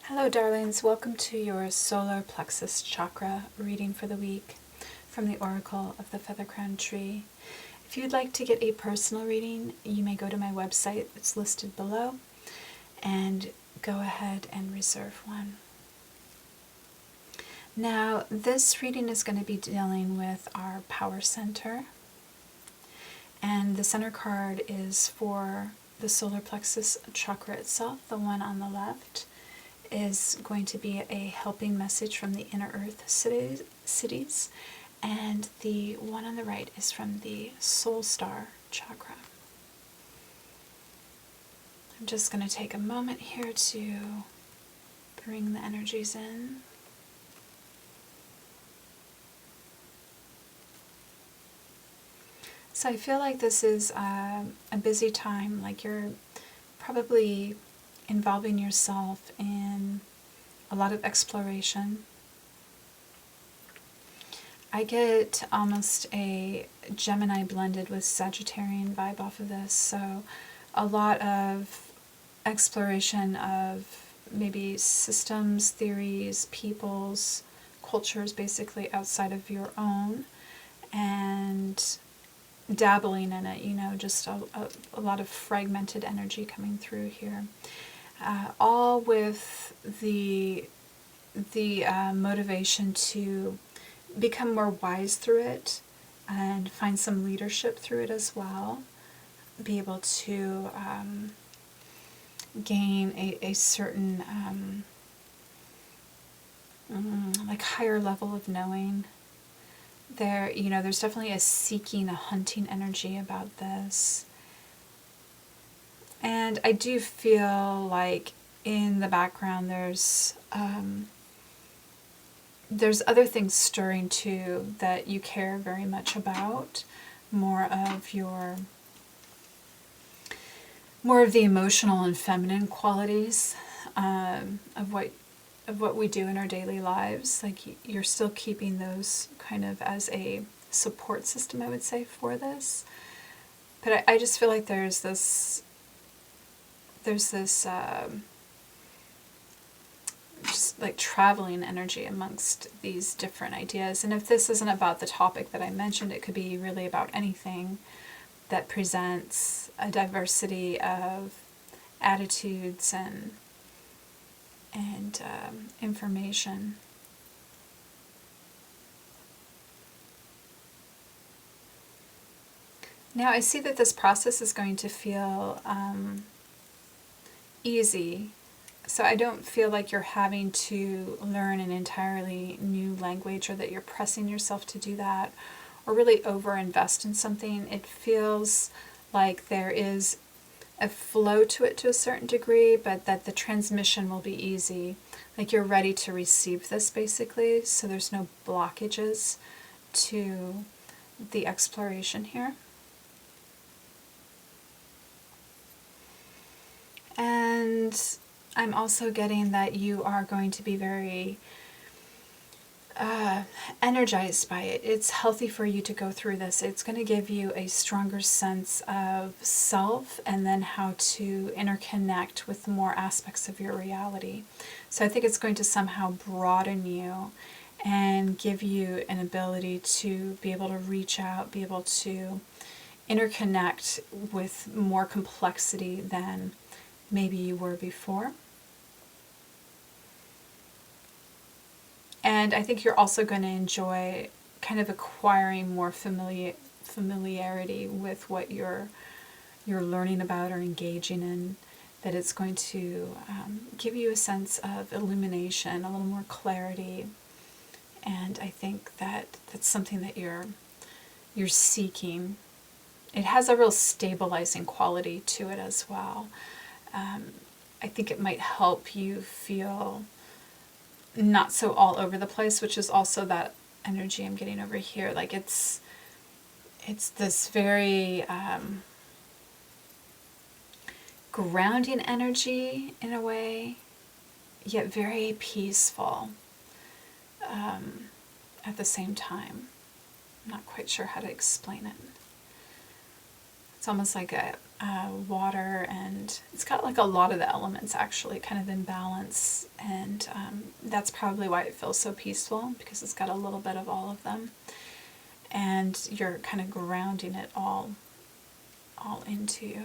Hello darlings, welcome to your solar plexus chakra reading for the week from the Oracle of the Feather Crown Tree. If you'd like to get a personal reading, you may go to my website, it's listed below, and go ahead and reserve one. Now, this reading is going to be dealing with our power center, and the center card is for the solar plexus chakra itself. The one on the left is going to be a helping message from the inner earth cities, and the one on the right is from the soul star chakra. I'm just going to take a moment here to bring the energies in. So I feel like this is a busy time, like you're probably involving yourself in a lot of exploration. I get almost a Gemini blended with Sagittarian vibe off of this, so a lot of exploration of maybe systems, theories, peoples, cultures basically outside of your own, and dabbling in it, just a lot of fragmented energy coming through here. All with the motivation to become more wise through it and find some leadership through it as well. Be able to gain a certain like higher level of knowing. There's definitely a seeking, a hunting energy about this. And I do feel like in the background there's other things stirring too that you care very much about. More of the emotional and feminine qualities of what we do in our daily lives. Like you're still keeping those kind of as a support system, I would say, for this. But I just feel like there's this just like traveling energy amongst these different ideas. And if this isn't about the topic that I mentioned, it could be really about anything that presents a diversity of attitudes and information. Now I see that this process is going to feel easy. So I don't feel like you're having to learn an entirely new language, or that you're pressing yourself to do that, or really over-invest in something. It feels like there is a flow to it to a certain degree, but that the transmission will be easy. Like you're ready to receive this, basically, so there's no blockages to the exploration here. And I'm also getting that you are going to be very energized by it. It's healthy for you to go through this. It's going to give you a stronger sense of self, and then how to interconnect with more aspects of your reality. So I think it's going to somehow broaden you and give you an ability to be able to reach out, be able to interconnect with more complexity than maybe you were before. And I think you're also going to enjoy kind of acquiring more familiarity with what you're learning about or engaging in, that it's going to give you a sense of illumination, a little more clarity. And I think that that's something that you're seeking. It has a real stabilizing quality to it as well. I think it might help you feel not so all over the place, which is also that energy I'm getting over here. Like it's this very grounding energy in a way, yet very peaceful at the same time. I'm not quite sure how to explain it. It's almost like water, and it's got like a lot of the elements actually kind of in balance, and that's probably why it feels so peaceful, because it's got a little bit of all of them, and you're kind of grounding it all into you.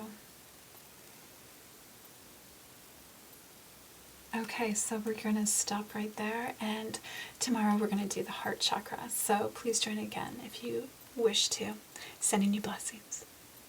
Okay, so we're going to stop right there, and tomorrow we're going to do the heart chakra, so please join again if you wish to. Sending you blessings.